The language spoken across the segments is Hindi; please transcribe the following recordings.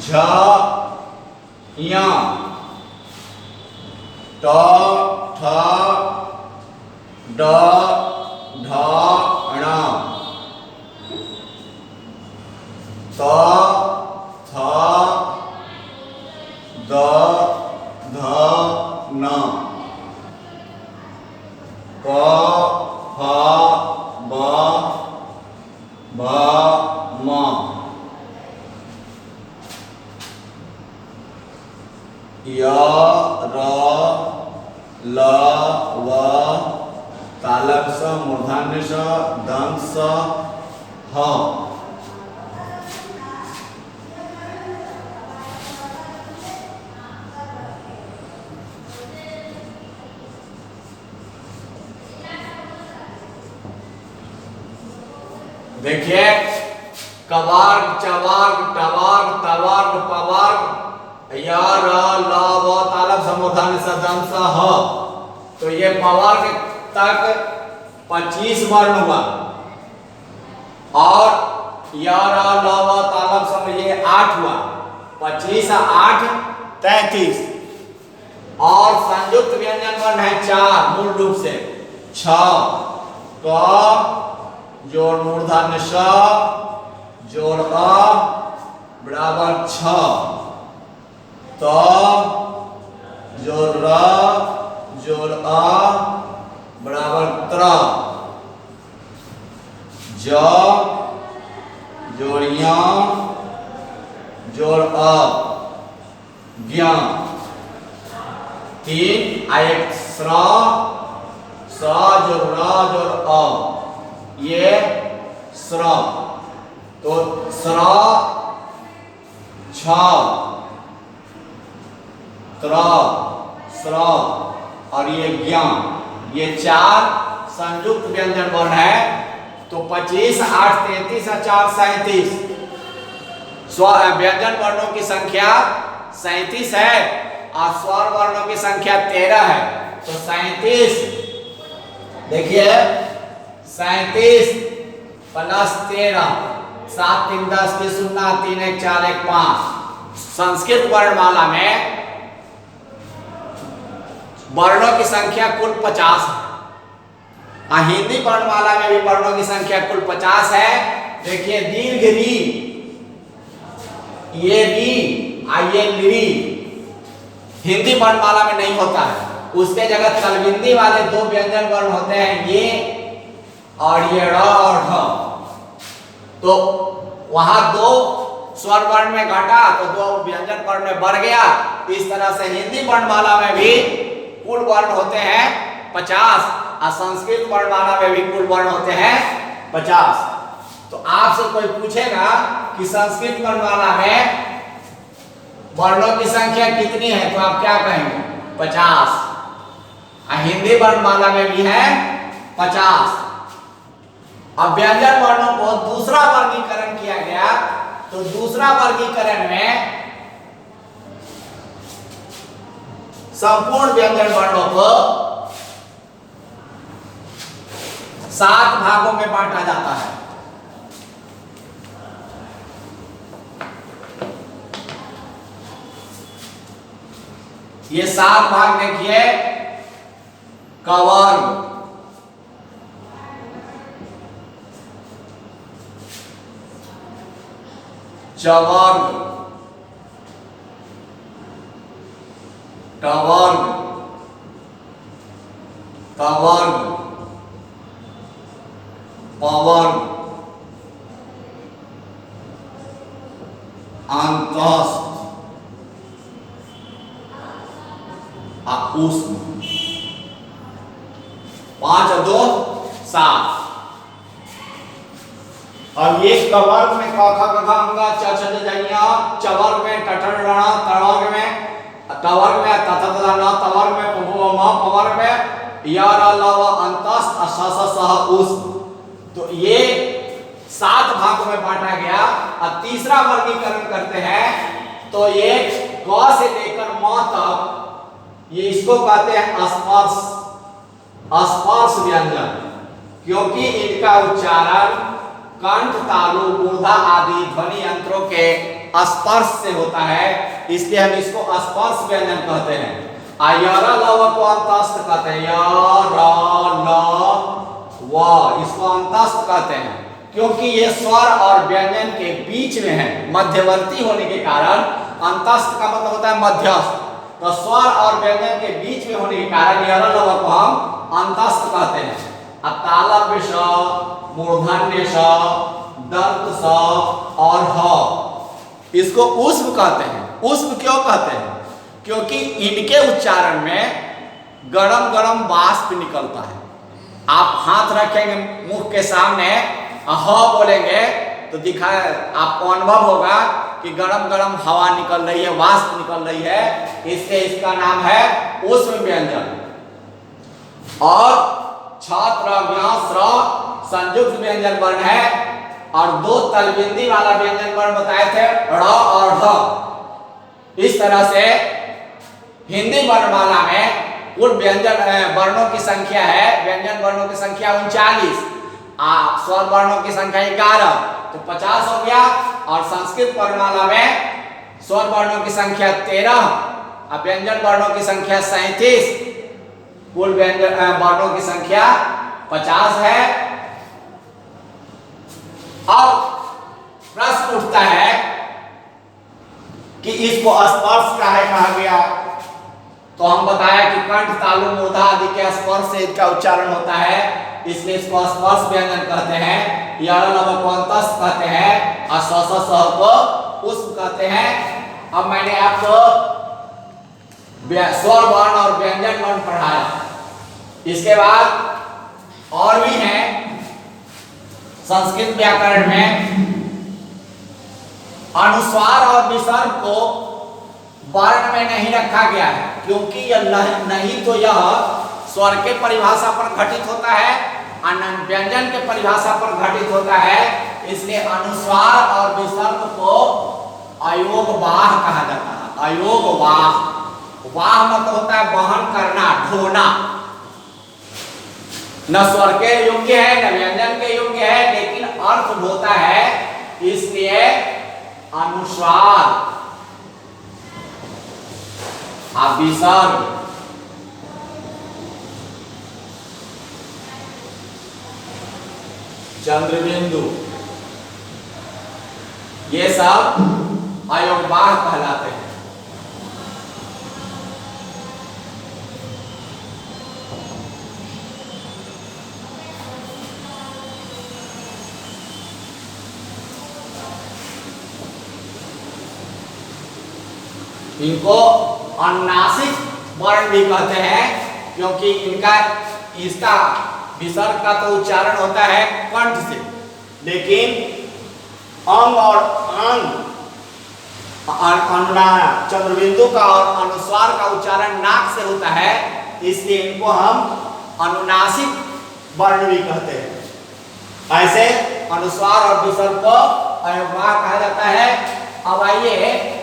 झ या ट ठ ड ढ ण त थ द ध न प फ ब भ म य र ल व तालव्य स मूर्धन्य स दंत स ह। देखिए कवर्ग चवर्ग टवर्ग तवर्ग पवर्ग य र ल व तालव्य स मूर्धन्य स दंत स ह। तो ये पवर्ग तक 25 वर्ण हुआ और य र ल व तालव्य स ये 8 हुआ। 25 8 33 और संयुक्त व्यंजन वर्ण है 4 मूल रूप से छ क जोड़ मूर्धन्य श जोड़ अ बराबर 6 त जोड़ र जोड़ अ बराबर 13 ज जोड़ य जोड़ अ ज्ञ 3 एक स्र स जोड़ र जोड़ अ ये स्र। तो स्र 6 त्र स्र और ये ज्ञ ये 4 संयुक्त व्यंजन वर्ण है। तो 25 8 33 और 4 37 व्यंजन वर्णों की संख्या 37 है और स्वर वर्णों की संख्या 13 है। तो 37 देखिए 37 प्लस 13 7 3 10 की 0 3 1 4 1 5। संस्कृत वर्णमाला में वर्णों की संख्या कुल 50 है। हिंदी वर्णमाला में भी वर्णों की संख्या कुल 50 है। देखिए दीर्घ री ये री ये ली हिंदी वर्णमाला में नहीं होता है। उसके जगह तलबिंदी वाले 2 व्यंजन वर्ण होते हैं ये और ये र और ढ। तो वहां 2 स्वर वर्ण में घटा तो 2 व्यंजन वर्ण में बढ़ गया। इस तरह से हिंदी वर्णमाला में भी कुल वर्ण होते हैं 50 और संस्कृत वर्णमाला में भी कुल वर्ण होते हैं 50। तो आपसे कोई पूछेगा कि संस्कृत वर्णमाला में वर्णों की संख्या कितनी है तो आप क्या कहेंगे 50। हिंदी वर्णमाला में भी है 50। अब व्यंजन वर्णों को दूसरा वर्गीकरण किया गया। तो दूसरा वर्गीकरण में संपूर्ण व्यंजन वर्णों को 7 भागों में बांटा जाता है। ये 7 भाग देखिए कवर्ग चवर्ग टवर्ग तवर्ग पवर्ग अंतस्थ ऊष्म 5 और 2 7। अब ये कवर्ग में क ख ग घ अंग च छ ज झ ञ चवर्ग में ट ठ ण ण तवर्ग में तवर्ग में त थ द न तवर्ग में प भ म पवर्ग में य र ल व अंतस्थ स स स ऊष्म। तो ये 7 भागों में बांटा गया। अब तीसरा वर्गीकरण करते हैं। तो ये क से लेकर म तक ये इसको कहते हैं स्पर्श व्यंजन, क्योंकि इनका उच्चारण कंठ, तालु, मूर्धा आदि ध्वनि यंत्रों के स्पर्श से होता है, इसलिए हम इसको स्पर्श व्यंजन कहते हैं। य र ल व को अंतस्थ कहते हैं। य र ल व इसको अंतस्थ कहते हैं क्योंकि ये स्वर और व्यंजन के बीच में है, मध्यवर्ती होने के कारण। अंतस्थ का मतलब होता है मध्यस्थ, तो स्वर और व्यंजन के बीच में होने के कारण य र ल व को हम अंतस्थ कहते हैं। तालव्य स, मूर्धन्य स, दंत स और ह इसको उष्म कहते हैं। उष्म क्यों कहते हैं? क्योंकि इनके उच्चारण में गरम गरम वाष्प निकलता है। आप हाथ रखेंगे मुख के सामने, ह बोलेंगे तो दिखा, आपको अनुभव होगा कि गरम गरम हवा निकल रही है, वाष्प निकल रही है, इससे इसका नाम है उष्म व्यंजन। और छात्र स्र संयुक्त व्यंजन वर्ण है, और दो तलबिंदी वाला व्यंजन वर्ण बताए थे, ड़ और ढ। इस तरह से हिंदी वर्णमाला में कुल व्यंजन वर्णों की संख्या है, व्यंजन वर्णों की संख्या 39, स्वर वर्णों की संख्या 11, तो 50 हो गया। और संस्कृत वर्णमाला में स्वर वर्णों की संख्या 13 और व्यंजन वर्णों की संख्या 37, कुल व्यंजन वर्णों की संख्या 50 है। अब प्रश्न उठता है कि इसको स्पर्श काहे कहा गया? तो हम बताया कि कंठ, तालु, मूर्धा आदि के स्पर्श से इसका उच्चारण होता है, इसलिए इसको स्पर्श व्यंजन कहते हैं। य र ल व को अंतस्थ कहते हैं और स स स को उष्म कहते हैं। अब मैंने आपको स्वर वर्ण और व्यंजन वर्ण पढ़ाया। इसके बाद और भी हैं संस्कृत व्याकरण में, अनुस्वार और विसर्ग को वर्ण में नहीं रखा गया है, क्योंकि यह नहीं तो यह स्वर के परिभाषा पर घटित होता है, व्यंजन के परिभाषा पर घटित होता है, इसलिए अनुस्वार और विसर्ग को अयोगवाह कहा जाता है। अयोगवाह, वाह मतलब होता है वहन करना, ढोना। न स्वर के योग्य है न व्यंजन के योग्य है, लेकिन अर्थ ढोता है, इसलिए अनुस्वार और विसर्ग चंद्रबिंदु ये सब अयोगवाह कहलाते हैं। इनको अनुनासिक वर्ण भी कहते हैं, क्योंकि इसका विसर्ग का तो उच्चारण होता है कंठ से, लेकिन अंग और अंग चंद्रबिंदु का और अनुस्वार का उच्चारण नाक से होता है, इसलिए इनको हम अनुनासिक वर्ण भी कहते हैं। ऐसे अनुस्वार और विसर्ग को अयोगवाह कहा जाता है। अब आइए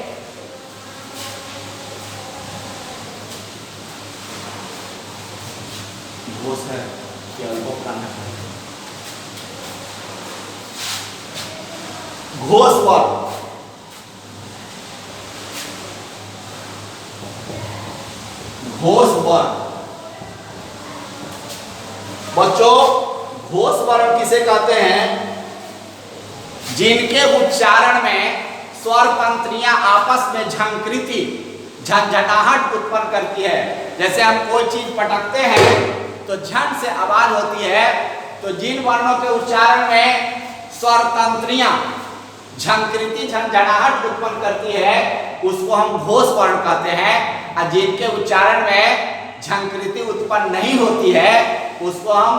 घोष है कि अनुभव करना है। घोष वर्ण, घोष वर्ण बच्चों, घोष वर्ण किसे कहते हैं? जिनके उच्चारण में स्वर तंत्रियां आपस में झंकृति, झंझनाहट उत्पन्न करती है। जैसे हम कोई चीज पटकते हैं तो झन से आवाज होती है, तो जिन वर्णों के उच्चारण में स्वर तंत्रियां झंकृति, झंझनाहट उत्पन्न करती है, उसको हम घोष वर्ण कहते हैं। और जिनके उच्चारण में झंकृति उत्पन्न नहीं होती है, उसको हम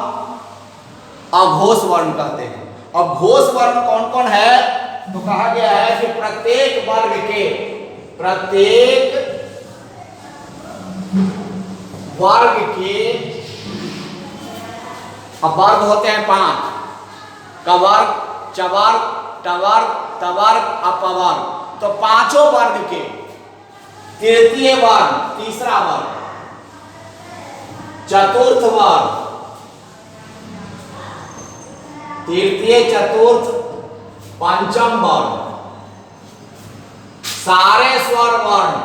अघोष वर्ण कहते हैं। अब घोष वर्ण कौन कौन है? तो कहा गया है कि प्रत्येक वर्ग के अब वर्ग होते हैं 5, कवर्ग, चवर्ग, टवर्ग, तवर्ग, अपवर्ग। तो पांचों वर्ग के तृतीय वर्ग, तीसरा वर्ग, चतुर्थ वर्ग, तृतीय, चतुर्थ, पंचम वर्ण, सारे स्वर वर्ण,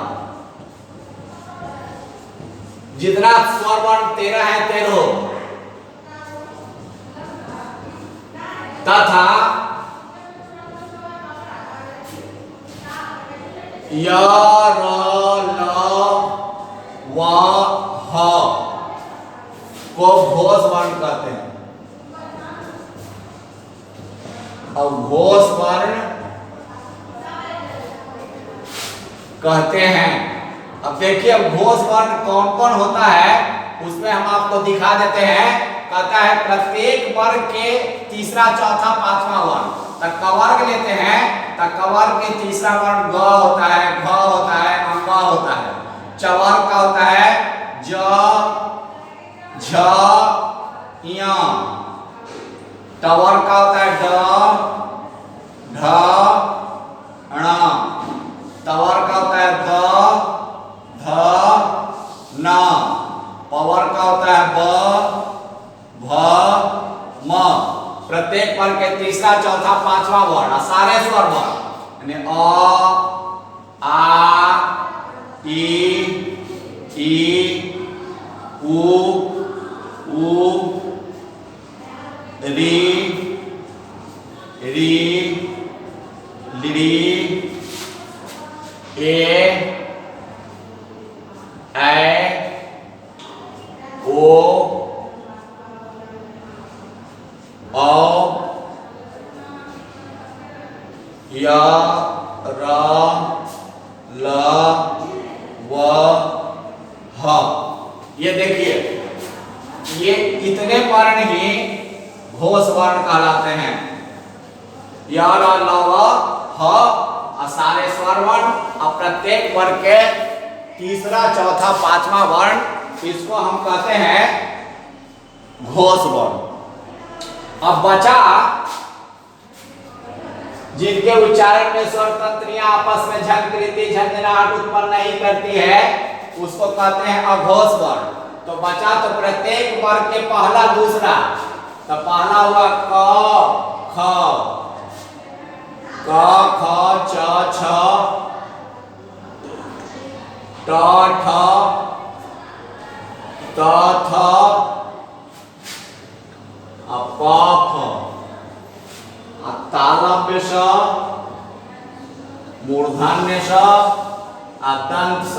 जितना स्वर वर्ण 13 है 13, तथा य, र, ल, व, ह को घोष वर्ण कहते हैं। अब घोष वर्ण कहते हैं। अब देखिए अब घोष वर्ण कौन कौन होता है उसमें हम आपको दिखा देते हैं। कहता है प्रत्येक वर्ग के तीसरा, चौथा, पांचवा वर्ण। तक वर्ग लेते हैं, तक वर्ग के तीसरा वर्ण ग होता है, घ होता है, अंग होता है। चवर्ग का होता है ज, झ, य। टवर्ग का होता है ड, ढ, ण। तवर्ग का होता है द, ध, न। पवर्ग का होता है ब, भ, म। प्रत्येक वर्ग के तीसरा, चौथा, पांचवा वर्ण सारे स्वर वर्ण यानी अ, आ, ई, उ, री, ली, ऐ, ओ, य, र, ल, व, ह। ये देखिए ये इतने वर्ण ही घोष वर्ण कहलाते हैं। य, र, ल, व, ह और सारे स्वर वर्ण और प्रत्येक वर्ग के तीसरा, चौथा, पांचवा वर्ण इसको हम कहते हैं घोष वर्ण। अब बचा जिनके उच्चारण में स्वर तंत्रियां आपस में झंकृति, झंझनाहट उत्पन्न नहीं करती है उसको कहते हैं अघोष वर्ण। तो बचा तो प्रत्येक वर्ग के पहला, दूसरा। तो पहला हुआ क, ख, क, ख, च, छ, ट, ठ, त, थ, प, फ। तालव्य स, मूर्धन्य स, दंत स।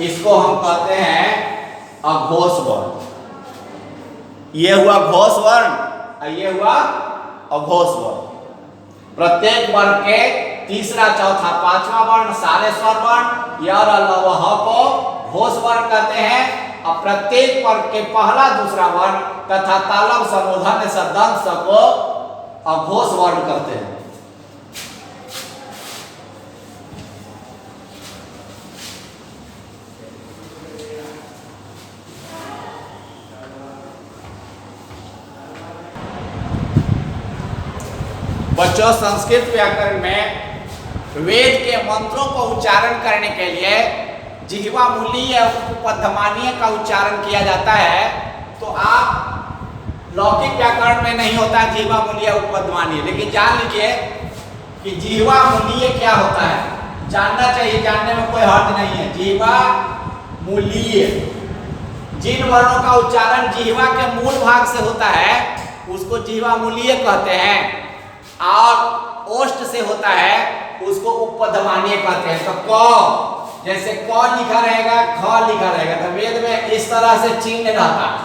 इसको हम कहते हैं अघोष वर्ण। ये हुआ घोष वर्ण और ये हुआ अघोष वर्ण। प्रत्येक वर्ग के तीसरा, चौथा, पांचवा वर्ण सारे स्वर वर्ण य, र, ल, व, ह को घोष वर्ण कहते हैं। और प्रत्येक वर्ग के पहला, दूसरा वर्ण तथा तालव्य, मूर्धन्य स, दंत स को अघोष वर्ण कहते हैं। बच्चों संस्कृत व्याकरण में वेद के मंत्रों को उच्चारण करने के लिए जिह्वा मूलीय उपपद्धमानीय का उच्चारण किया जाता है। तो आप लौकिक व्याकरण में नहीं होता है जिह्वा मूलीय उपपद्धमानीय, लेकिन जान लीजिए कि जिह्वा मूलीय क्या होता है, जानना चाहिए, जानने में कोई हर्ज नहीं है। जिह्वा मूलीय जिन वर्णों का उच्चारण जिह्वा के मूल भाग से होता है उसको जिह्वा मूलीय कहते हैं, और ओष्ठ से होता है उसको उपपद्धमानीय कहते हैं। तो क जैसे क लिखा रहेगा, ख लिखा रहेगा, तो वेद में इस तरह से चिन्ह रहता है।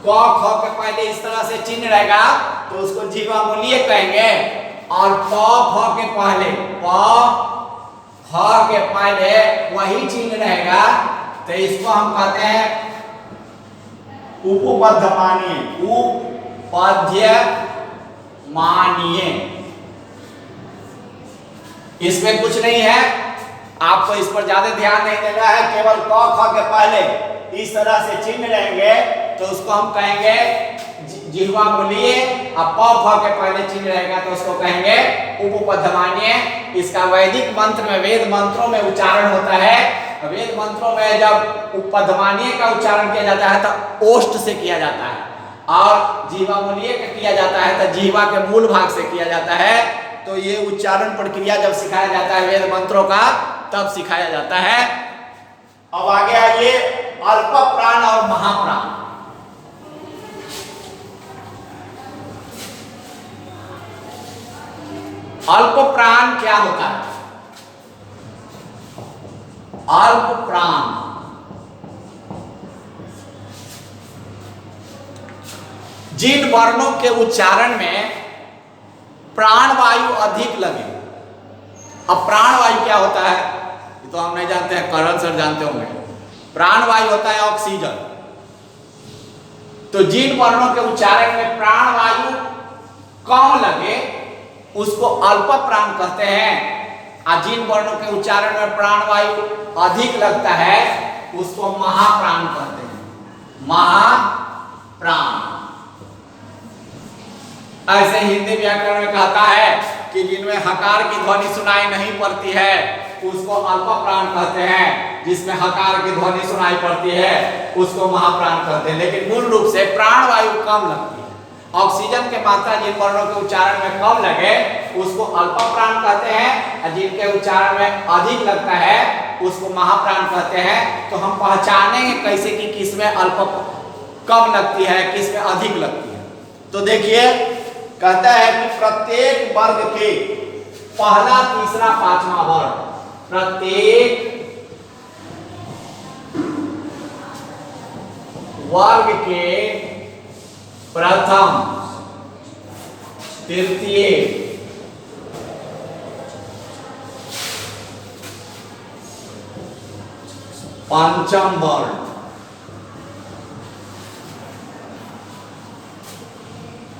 क ख के पहले इस तरह से चिन्ह रहेगा तो उसको जिह्वा मूलीय कहेंगे। और प फ के पहले, प फ के पहले वही चिन्ह रहेगा तो इसको हम कहते हैं उपपद्धमानीय, उपपद्यमानीय। इसमें कुछ नहीं है, आपको इस पर ज्यादा ध्यान नहीं देना है। केवल क ख के पहले इस तरह से चिन्ह रहेंगे तो उसको हम कहेंगे जिह्वा मूलीय, और प फ के पहले चिन्ह रहेगा तो उसको कहेंगे उपपद्धमानीय। इसका वैदिक मंत्र में, वेद मंत्रों में उच्चारण होता है। वेद मंत्रों में जब उपपद्धमानीय का उच्चारण किया जाता है तो ओष्ठ से किया जाता है। और जीवा मूलीय का किया जाता है तो जीवा के मूल भाग से किया जाता है। तो ये उच्चारण प्रक्रिया जब सिखाया जाता है वेद मंत्रों का तब सिखाया जाता है। अब आगे आइए अल्प प्राण और महाप्राण। अल्प प्राण क्या होता है? अल्प प्राण जिन वर्णों के उच्चारण में प्राण वायु अधिक लगे। अब प्राण वायु क्या होता है ये तो हम नहीं जानते हैं, करण सर जानते होंगे। प्राण वायु होता है ऑक्सीजन। तो जिन वर्णों के उच्चारण में प्राण वायु कम लगे उसको अल्प प्राण कहते हैं, और जिन वर्णों के उच्चारण में प्राण वायु अधिक लगता है उसको महाप्राण कहते हैं। महाप्राण। ऐसे हिंदी व्याकरण में कहता है कि जिनमें हकार की ध्वनि सुनाई नहीं पड़ती है उसको अल्प प्राण कहते हैं, जिसमें हकार की ध्वनि सुनाई पड़ती है उसको महाप्राण कहते हैं। लेकिन मूल रूप से प्राण वायु कम लगती है। ऑक्सीजन के मात्रा जिन वर्णों के उच्चारण में कम लगे उसको अल्प प्राण कहते हैं, और जिनके उच्चारण में अधिक लगता है उसको महाप्राण कहते हैं। तो हम पहचानेंगे कैसे कि किसमें अल्प कम लगती है किसमें अधिक लगती है। तो देखिए कहता है कि प्रत्येक वर्ग के पहला तीसरा पांचवा वर्ण, प्रत्येक वर्ग के प्रथम तृतीय पंचम वर्ण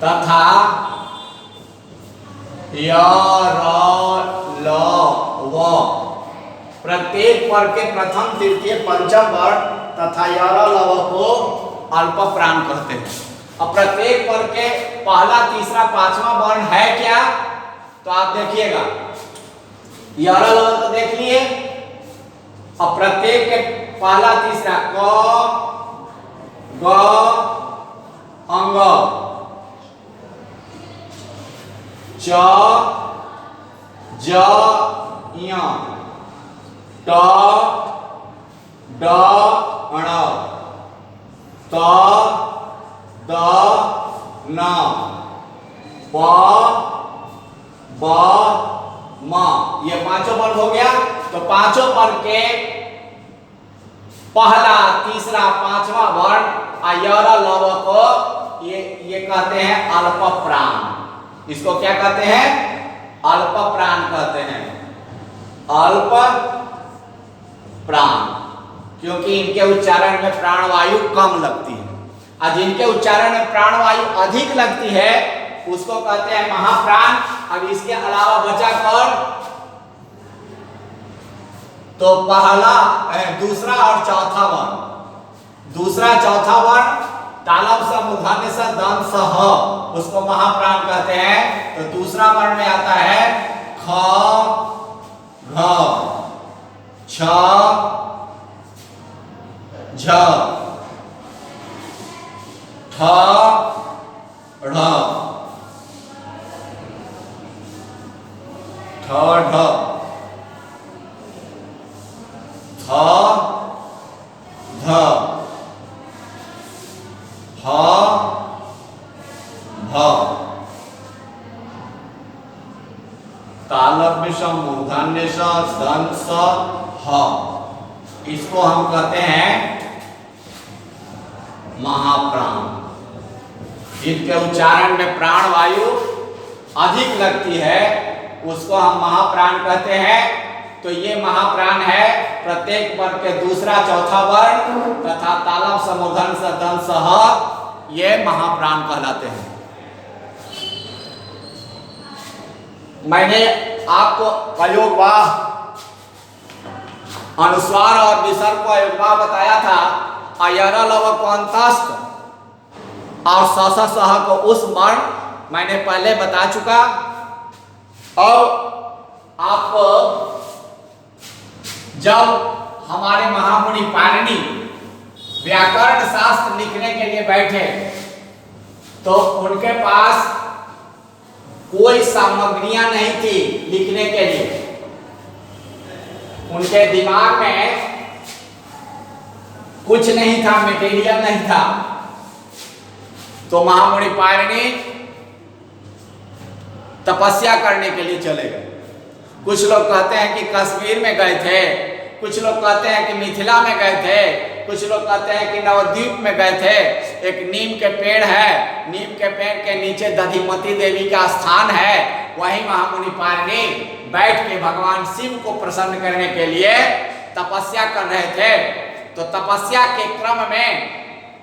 तथा य र ल व, प्रत्येक वर्ग के प्रथम तृतीय पंचम वर्ण तथा य र ल व को अल्प प्राण कहते हैं। अब प्रत्येक वर्ग के पहला तीसरा पांचवा वर्ण है क्या? तो आप देखिएगा य र ल व तो देख लिए। अब प्रत्येक के पहला तीसरा क ग अंग च ज य ट ड ण त द न प ब म, ये पांचों वर्ण हो गया। तो पांचों वर्ण के पहला तीसरा पांचवा वर्ण य र ल व को ये कहते हैं अल्प प्राण। इसको क्या कहते हैं? अल्प प्राण कहते हैं। अल्प प्राण, क्योंकि इनके उच्चारण में प्राण वायु कम लगती है, और जिनके उच्चारण में प्राण वायु अधिक लगती है उसको कहते हैं महाप्राण। अब इसके अलावा बचा कौन? तो पहला दूसरा और चौथा वर्ण। दूसरा चौथा वर्ण तालव स मूर्धन्य स दंत स ह, उसको महाप्राण कहते हैं। तो दूसरा वर्ण में आता है ख घ छ झ ठ ढ ठ ढ थ ध ह भ, तालव्य स मूर्धन्य स दंत स ह, इसको हम कहते हैं महाप्राण। जिनके उच्चारण में प्राण वायु अधिक लगती है उसको हम महाप्राण कहते हैं। तो ये महाप्राण है प्रत्येक वर्ग के दूसरा चौथा वर्ण तथा तालव स मूर्धन्य स दंत स ह, ये महाप्राण कहलाते हैं। मैंने आपको अयोगवाह अनुस्वार और विसर्ग को अयोगवाह बताया था। अयरा लव को अंतस्थ और स सह को उस वर्ण मैंने पहले बता चुका। और आप जब हमारे महामुनि पाणिनि व्याकरण शास्त्र लिखने के लिए बैठे तो उनके पास कोई सामग्रियां नहीं थी लिखने के लिए, उनके दिमाग में कुछ नहीं था, मटेरियल नहीं था। तो महामुनि पाणिनि तपस्या करने के लिए चले गए। कुछ लोग कहते हैं कि कश्मीर में गए थे, कुछ लोग कहते हैं कि मिथिला में गए थे, कुछ लोग कहते हैं कि नवद्वीप में गए थे। एक नीम के पेड़ है, नीम के पेड़ के नीचे दधिमती देवी का स्थान है, वहीं महामुनि पाणिनि बैठ के भगवान शिव को प्रसन्न करने के लिए तपस्या कर रहे थे। तो तपस्या के क्रम में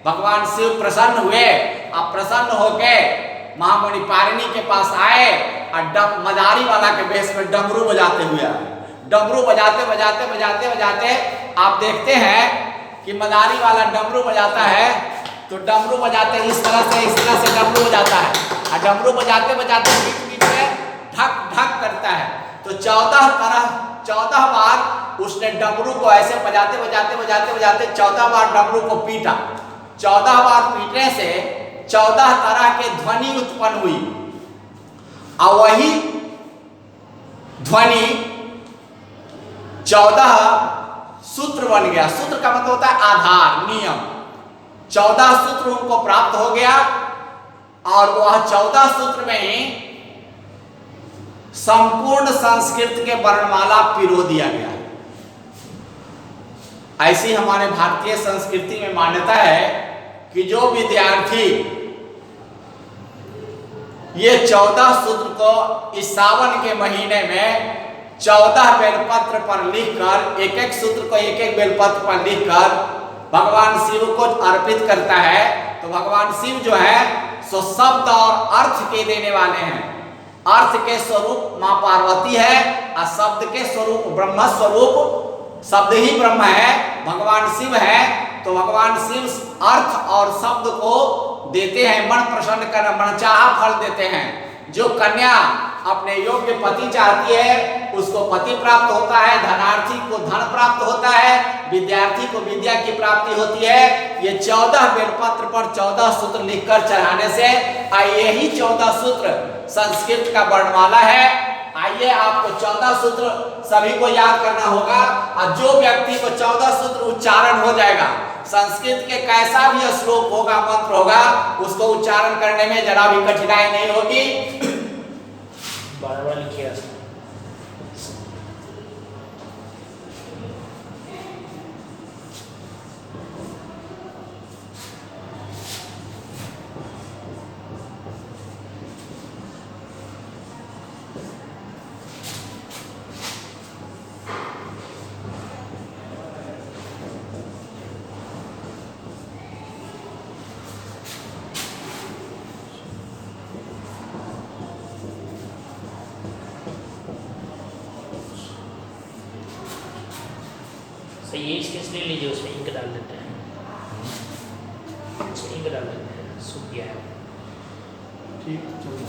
भगवान शिव प्रसन्न हुए। अब प्रसन्न होके महामुनि पाणिनि के पास आए और मदारी वाला के वेश में डमरू बजाते हुए आए। डमरू बजाते बजाते बजाते बजाते आप देखते हैं कि मदारी वाला डमरू बजाता है, तो डमरू बजाते इस तरह से डमरू बजाता है, और डमरू बजाते बजाते बीच बीच में ढक ढक करता है। तो 14 बार उसने डमरू को ऐसे बजाते बजाते बजाते बजाते 14 बार डमरू को पीटा। 14 बार पीटने से 14 तरह के ध्वनि उत्पन्न हुई, और वही ध्वनि 14 सूत्र बन गया। सूत्र का मतलब होता है आधार, नियम। 14 सूत्र उनको प्राप्त हो गया, और वह 14 सूत्र में ही संपूर्ण संस्कृत के वर्णमाला पिरो दिया गया। ऐसी हमारे भारतीय संस्कृति में मान्यता है कि जो विद्यार्थी ये 14 सूत्र को इस सावन के महीने में 14 बेलपत्र पर लिखकर, एक एक सूत्र को एक एक बेलपत्र पर लिखकर भगवान शिव को अर्पित करता है, तो भगवान शिव जो है सो शब्द और अर्थ के देने वाले हैं। अर्थ के स्वरूप मां पार्वती है, और शब्द के स्वरूप ब्रह्म स्वरूप, शब्द ही ब्रह्म है, भगवान शिव है। तो भगवान शिव अर्थ और शब्द को देते हैं, मन प्रसन्न कर, मनचाहा फल देते हैं। जो कन्या अपने योग्य पति चाहती है उसको पति प्राप्त होता है, धनार्थी को धन प्राप्त होता है, विद्यार्थी को विद्या की प्राप्ति होती है। ये 14 बेलपत्र पर 14 सूत्र लिखकर चढ़ाने से, यही 14 सूत्र संस्कृत का वर्णमाला है। आइए आपको 14 सूत्र सभी को याद करना होगा, और जो व्यक्ति को 14 सूत्र उच्चारण हो जाएगा, संस्कृत के कैसा भी श्लोक होगा, मंत्र होगा, उसको उच्चारण करने में जरा भी कठिनाई नहीं होगी। बार-बार लिखिए। ये इसके लिए लीजिए, उसमें इंक डाल देते हैं, उसमें इंक डाल देते हैं, सूख गया है। ठीक, चलो।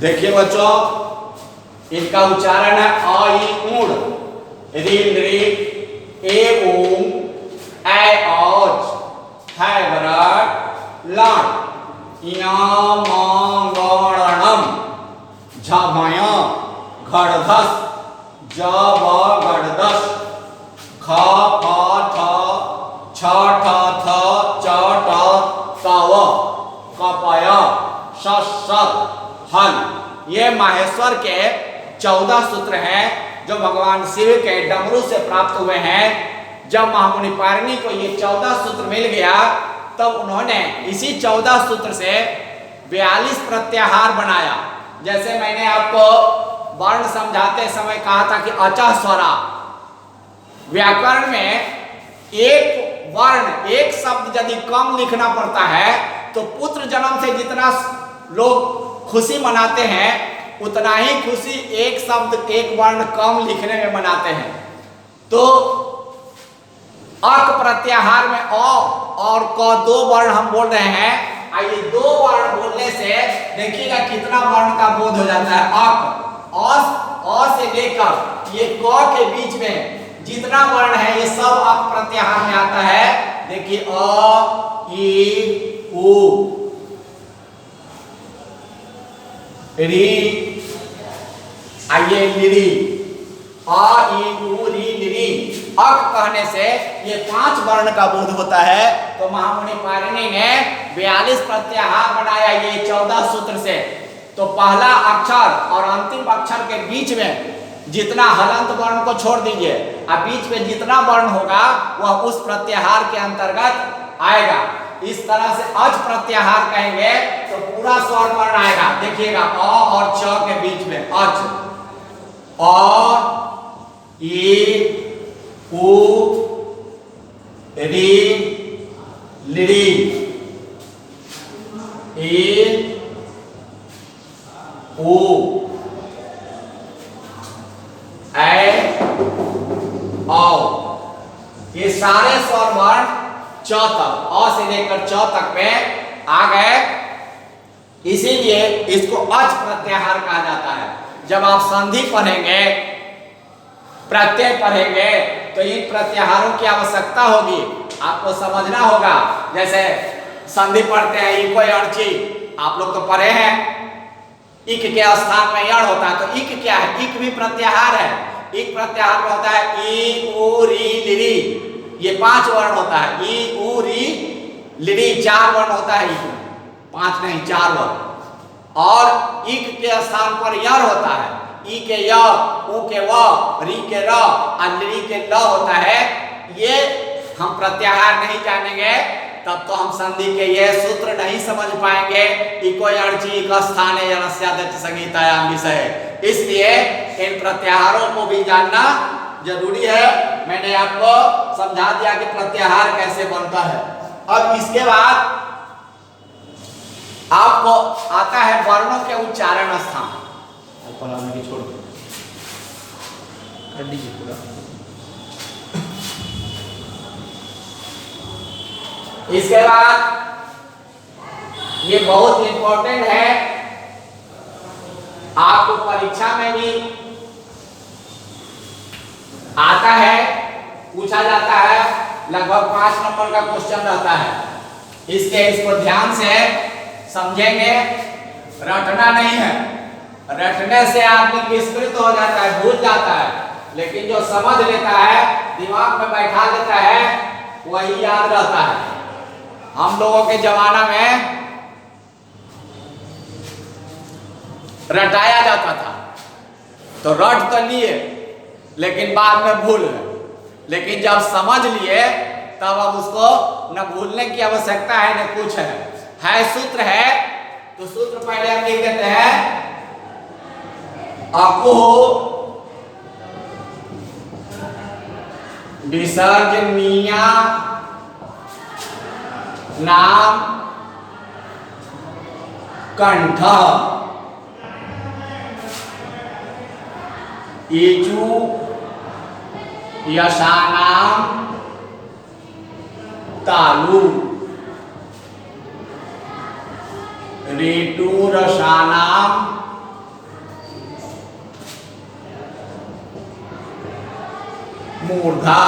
देखिए बच्चों, इनका उच्चारण है अ ई ऊड़, री नृ, ए ऊं, ऐ औच, है वरट, लण, इया मंगणम, झ भय, घड़धस, ज व गड़दस, ख फ ठ, छ ठ थ, च ट तव, कपय, श सत, हल। ये माहेश्वर के 14 सूत्र हैं जो भगवान शिव के डमरू से प्राप्त हुए हैं। जब महामुनि पाणिनि को ये 14 सूत्र मिल गया तब उन्होंने इसी 14 सूत्र से 42 प्रत्याहार बनाया। जैसे मैंने आपको वर्ण समझाते समय कहा था कि अचः स्वरा, व्याकरण में एक वर्ण एक शब्द यदि कम लिखना पड़ता है तो पुत्र जन्म से जितना लोग खुशी मनाते हैं उतना ही खुशी एक शब्द एक वर्ण कम लिखने में मनाते हैं। तो अक प्रत्याहार में अ और क 2 वर्ण हम बोल रहे हैं। आइए 2 वर्ण बोलने से देखिएगा कितना वर्ण का बोध हो जाता है। अक, अ से लेकर ये क के बीच में जितना वर्ण है ये सब अक प्रत्याहार में आता है। देखिए अ, ई, उ, री, आइए लिरी, आ ई उ री लिरी। अक कहने से ये 5 वर्ण का बोध होता है। तो महामुनि पाणिनि ने 42 प्रत्याहार बनाया ये 14 सूत्र से। तो पहला अक्षर और अंतिम अक्षर के बीच में जितना हलंत वर्ण को छोड़ दीजिए, अब बीच में जितना वर्ण होगा वह उस प्रत्याहार के अंतर्गत आएगा। इस तरह से अच प्रत्याहार कहेंगे तो पूरा स्वर वर्ण आएगा। देखिएगा अ और च के बीच में अच, अ, ई, उ, री, लिरी, ई, उ, ऐ, औ। ये सारे स्वर वर्ण च तक, अ से लेकर च तक में आ गए। इसीलिए इसको अच प्रत्याहार कहा जाता है। जब आप संधि पढ़ेंगे, प्रत्यय पढ़ेंगे तो इन प्रत्याहारों की आवश्यकता होगी, आपको समझना होगा। जैसे संधि पढ़ते हैं इको अर्ची, आप लोग तो पढ़े हैं। इक के स्थान में यण होता है तो इक क्या है? इक भी प्रत्याहार है। इक प्रत्याहार में होता है ई, उ, री, लिरी, ये 5 वर्ण होता है। ई, उ, री, लिरी 4 वर्ण होता है। इक 5 नहीं 4 वर्ण। और इक के स्थान पर यण होता है। ई के य, उ के व, री के र और लिरी के ल होता है। ये हम प्रत्याहार नहीं जानेंगे तब तो हम संधि के ये सूत्र नहीं समझ पाएंगे। इको यणचि इक स्थाने यणस्यादिच संगीतायाम विषय। इसलिए इन प्रत्याहारों को भी जानना जरूरी है। मैंने आपको समझा दिया कि प्रत्याहार कैसे बनता है। अब इसके बाद आपको आता है वर्णों के उच्चारण स्थान। छोड़ कर लीजिए पूरा। इसके बाद ये बहुत इंपॉर्टेंट है, आपको परीक्षा में भी आता है, पूछा जाता है। लगभग 5 नंबर का क्वेश्चन रहता है। इसलिए इसको ध्यान से समझेंगे, रटना नहीं है। रटने से आदमी विस्मृत हो जाता है, भूल जाता है। लेकिन जो समझ लेता है, दिमाग में बैठा लेता है, वही याद रहता है। हम लोगों के जमाना में रटाया जाता था तो रट तो लिए लेकिन बाद में भूल गए। लेकिन जब समझ लिए तब अब उसको न भूलने की आवश्यकता है न कुछ है। सूत्र है तो सूत्र पहले हम लिख देते हैं। अकु विसर्जनीय नाम कंठ ईचु यशानाम तालु ऋतु रसानाम मूर्धा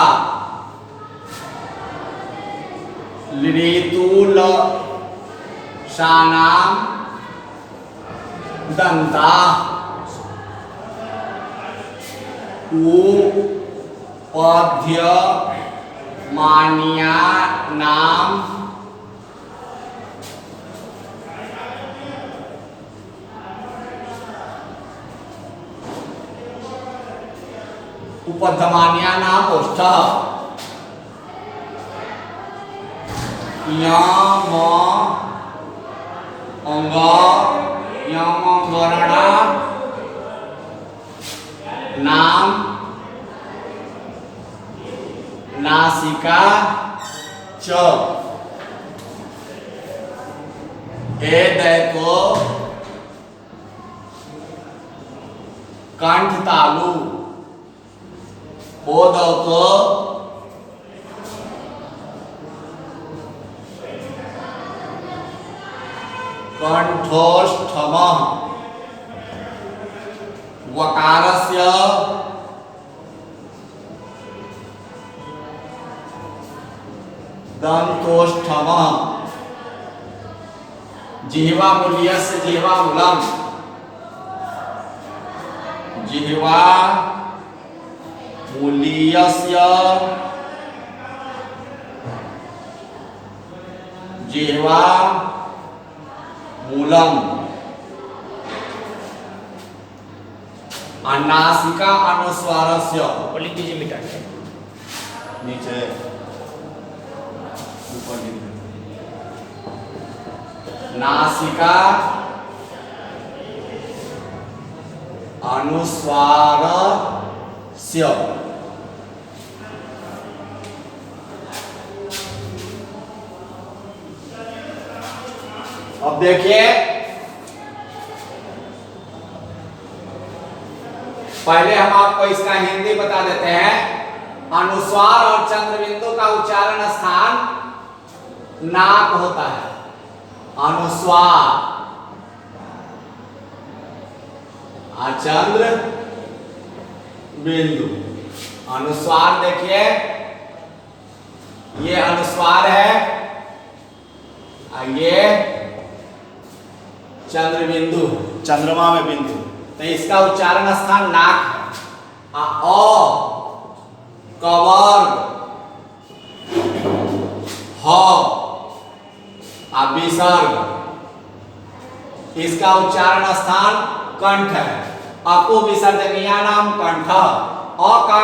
ऋतुल शानाम दंता उपध्य मान्या नाम उपधमान्या नाम ओष्ठ यम अंग यम अंगरणा नाम नासिका च ए दैतो कंठ तालु बोधौत कंठोष्ठम वकारस्य दंतोष्ठम जिह्वा मूल्यस्य जिह्वा मूलम जिह्वा मूल्यस्य जिह्वा मूलम नासिका अनुस्वारस्य और लिख दीजिए मिटा के नीचे ऊपर लिख दो नासिका अनुस्वारस्य अब देखिए पहले हम आपको इसका हिंदी बता देते हैं। अनुस्वार और चंद्रबिंदु का उच्चारण स्थान नाक होता है। अनुस्वार चंद्र बिंदु। अनुस्वार देखिए ये अनुस्वार है, ये चंद्र बिंदु, चंद्रमा में बिंदु, तो इसका उच्चारण स्थान नाक है। अ कवर्ग ह विसर्ग, इसका उच्चारण स्थान कंठ है। अको विसर्जनीय नाम कंठ। अ का